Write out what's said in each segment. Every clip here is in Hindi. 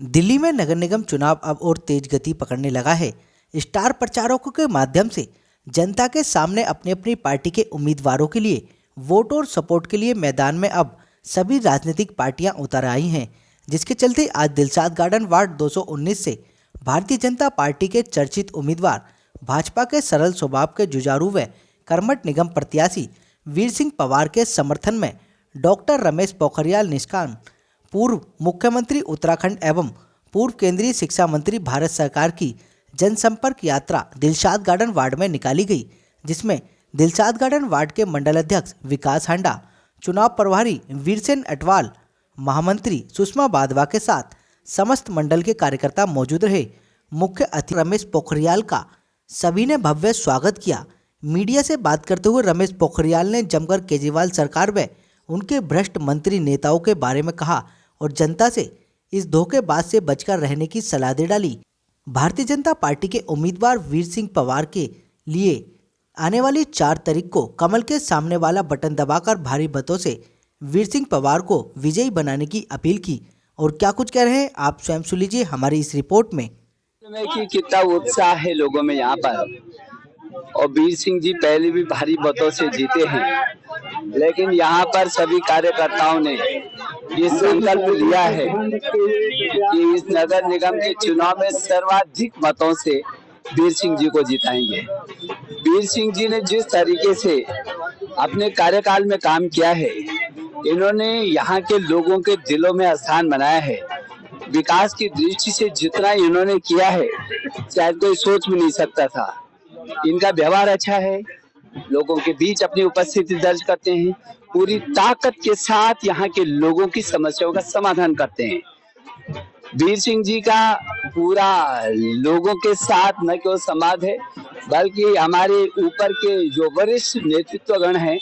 दिल्ली में नगर निगम चुनाव अब और तेज गति पकड़ने लगा है। स्टार प्रचारकों के माध्यम से जनता के सामने अपनी अपनी पार्टी के उम्मीदवारों के लिए वोट और सपोर्ट के लिए मैदान में अब सभी राजनीतिक पार्टियां उतर आई हैं, जिसके चलते आज दिलशाद गार्डन वार्ड 219 से भारतीय जनता पार्टी के चर्चित उम्मीदवार भाजपा के सरल स्वभाव के जुझारू व कर्मठ निगम प्रत्याशी वीर सिंह पवार के समर्थन में डॉक्टर रमेश पोखरियाल निशंक, पूर्व मुख्यमंत्री उत्तराखंड एवं पूर्व केंद्रीय शिक्षा मंत्री भारत सरकार की जनसंपर्क यात्रा दिलशाद गार्डन वार्ड में निकाली गई, जिसमें दिलशाद गार्डन वार्ड के मंडल अध्यक्ष विकास हांडा, चुनाव प्रभारी वीरसेन अटवाल, महामंत्री सुषमा बादवा के साथ समस्त मंडल के कार्यकर्ता मौजूद रहे। मुख्य अतिथि रमेश पोखरियाल का सभी ने भव्य स्वागत किया। मीडिया से बात करते हुए रमेश पोखरियाल ने जमकर केजरीवाल सरकार व उनके भ्रष्ट मंत्री नेताओं के बारे में कहा और जनता से इस धोखेबाज से बचकर रहने की सलाह दे डाली। भारतीय जनता पार्टी के उम्मीदवार वीर सिंह पवार के लिए आने वाली 4 तारीख को कमल के सामने वाला बटन दबाकर भारी मतों से वीर सिंह पवार को विजयी बनाने की अपील की। और क्या कुछ कह रहे हैं आप स्वयं सुन लीजिए हमारी इस रिपोर्ट में। कि कितना उत्साह है लोगों में यहाँ पर, और वीर सिंह जी पहले भी भारी मतों से जीते हैं, लेकिन यहाँ पर सभी कार्यकर्ताओं ने ये संकल्प लिया है कि इस नगर निगम के चुनाव में सर्वाधिक मतों से वीर सिंह जी को जिताएंगे। वीर सिंह जी ने जिस तरीके से अपने कार्यकाल में काम किया है, इन्होंने यहाँ के लोगों के दिलों में स्थान बनाया है। विकास की दृष्टि से जितना इन्होंने किया है शायद कोई सोच भी नहीं सकता था। इनका व्यवहार अच्छा है, लोगों के बीच अपनी उपस्थिति दर्ज करते हैं, पूरी ताकत के साथ यहाँ के लोगों की समस्याओं का समाधान करते हैं। वीर सिंह जी का पूरा लोगों के साथ न केवल संवाद है, बल्कि हमारे ऊपर के जो वरिष्ठ नेतृत्वगण हैं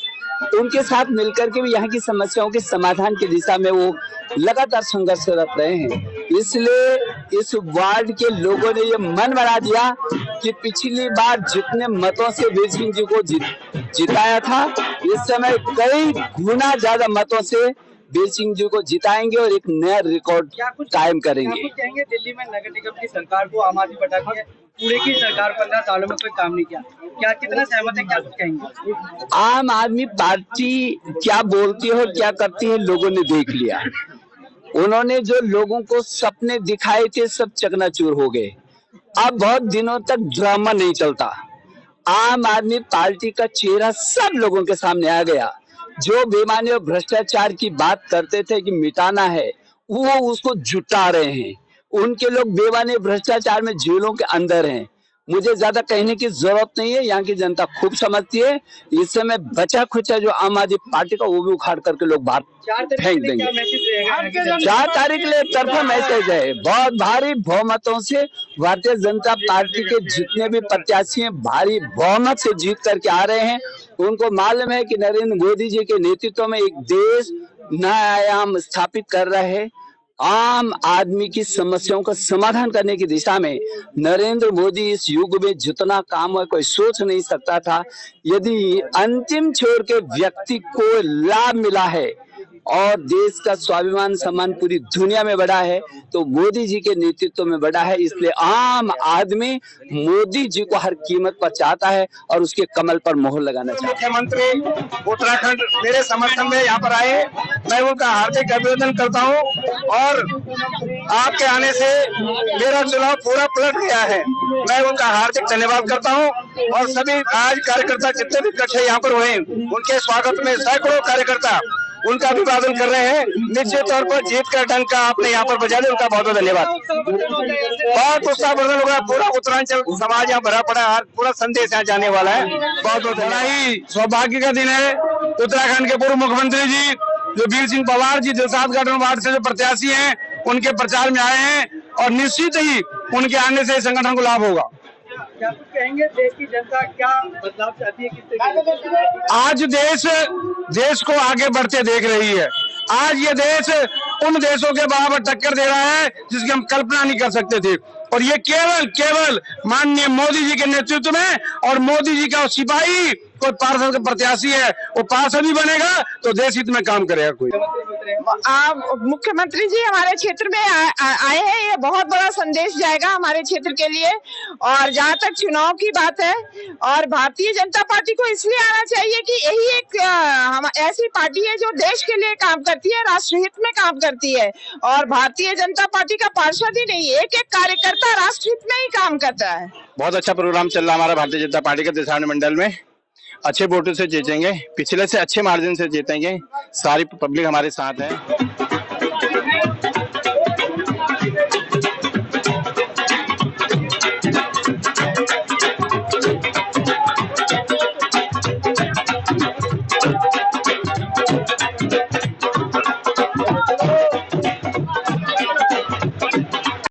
उनके साथ मिलकर के भी यहाँ की समस्याओं के समाधान की दिशा में वो लगातार संघर्षरत रहे हैं। इसलिए इस वार्ड के लोगों ने ये मन बना दिया कि पिछली बार जितने मतों से वीर सिंह जी को जिताया था, इस समय कई गुना ज्यादा मतों से वीर सिंह जी को जिताएंगे और एक नया रिकॉर्ड कायम करेंगे। कहेंगे दिल्ली में नगर निगम की सरकार को आम आदमी पार्टी है, पूरे की सरकार 15 सालों में कोई काम नहीं किया, क्या कितना सहमत है, क्या कुछ कहेंगे? आम आदमी पार्टी क्या बोलती है और क्या करती है लोगों ने देख लिया। उन्होंने जो लोगों को सपने दिखाए थे सब चकनाचूर हो गए। अब बहुत दिनों तक ड्रामा नहीं चलता। आम आदमी पार्टी का चेहरा सब लोगों के सामने आ गया। जो बेईमानी और भ्रष्टाचार की बात करते थे कि मिटाना है, वो उसको जुटा रहे हैं। उनके लोग बेईमानी भ्रष्टाचार में जेलों के अंदर हैं। मुझे ज्यादा कहने की जरूरत नहीं है, यहाँ की जनता खूब समझती है। इस समय बचा खुचा जो आम आदमी पार्टी का वो भी उखाड़ करके लोग बाहर फेंक देंगे। 4 तारीख के लिए एक तरफा मैसेज है। बहुत भारी बहुमतों से भारतीय जनता पार्टी के जितने भी प्रत्याशी हैं भारी बहुमत से जीत करके आ रहे हैं। उनको मालूम है कि नरेंद्र मोदी जी के नेतृत्व में एक देश नया आयाम स्थापित कर रहे हैं। आम आदमी की समस्याओं का समाधान करने की दिशा में नरेंद्र मोदी इस युग में जितना काम है कोई सोच नहीं सकता था। यदि अंतिम छोर के व्यक्ति को लाभ मिला है और देश का स्वाभिमान सम्मान पूरी दुनिया में बढ़ा है, तो मोदी जी के नेतृत्व में बढ़ा है। इसलिए आम आदमी मोदी जी को हर कीमत पर चाहता है और उसके कमल पर मोहर लगाना चाहता है। मुख्यमंत्री उत्तराखंड मेरे समर्थन में यहाँ पर आए, मैं उनका हार्दिक अभिनंदन करता हूँ और आपके आने से मेरा चुनाव पूरा पलट गया है। मैं उनका हार्दिक धन्यवाद करता हूँ और सभी आज कार्यकर्ता जितने भी इकट्ठे यहाँ पर हुए उनके स्वागत में सैकड़ों कार्यकर्ता उनका अभिवादन कर रहे हैं। निश्चित तौर पर जीत का डंका आपने यहाँ पर बजा दिया, उनका बहुत बहुत धन्यवाद। बहुत उत्साहवर्धन होगा, पूरा उत्तरांचल समाज यहाँ भरा पड़ा है, पूरा संदेश यहाँ जाने वाला है। बहुत बहुत बड़ा ही सौभाग्य का दिन है। उत्तराखंड के पूर्व मुख्यमंत्री जी जो वीर सिंह पवार जी दिलशाद गार्डन वार्ड से जो प्रत्याशी हैं, उनके प्रचार में आए हैं और निश्चित ही उनके आने से संगठन को लाभ होगा। क्या कुछ कहेंगे, देश की जनता क्या बदलाव चाहती है, किस तरीके? आज देश को आगे बढ़ते देख रही है। आज ये देश उन देशों के बराबर टक्कर दे रहा है जिसकी हम कल्पना नहीं कर सकते थे। और ये केवल माननीय मोदी जी के नेतृत्व में, और मोदी जी का सिपाही कोई पार्षद का प्रत्याशी है, वो पार्षद भी बनेगा तो देश हित में काम करेगा कोई। मुख्यमंत्री जी हमारे क्षेत्र में आए हैं, ये बहुत बड़ा संदेश जाएगा हमारे क्षेत्र के लिए। और जहाँ तक चुनाव की बात है, और भारतीय जनता पार्टी को इसलिए आना चाहिए कि यही एक ऐसी पार्टी है जो देश के लिए काम करती है, राष्ट्रहित में काम करती है। और भारतीय जनता पार्टी का पार्षद ही नहीं, एक एक कार्यकर्ता राष्ट्रहित में ही काम करता है। बहुत अच्छा प्रोग्राम चल रहा है हमारा भारतीय जनता पार्टी के देसाई मंडल में। अच्छे वोटों से जीतेंगे, पिछले से अच्छे मार्जिन से जीतेंगे, सारी पब्लिक हमारे साथ है।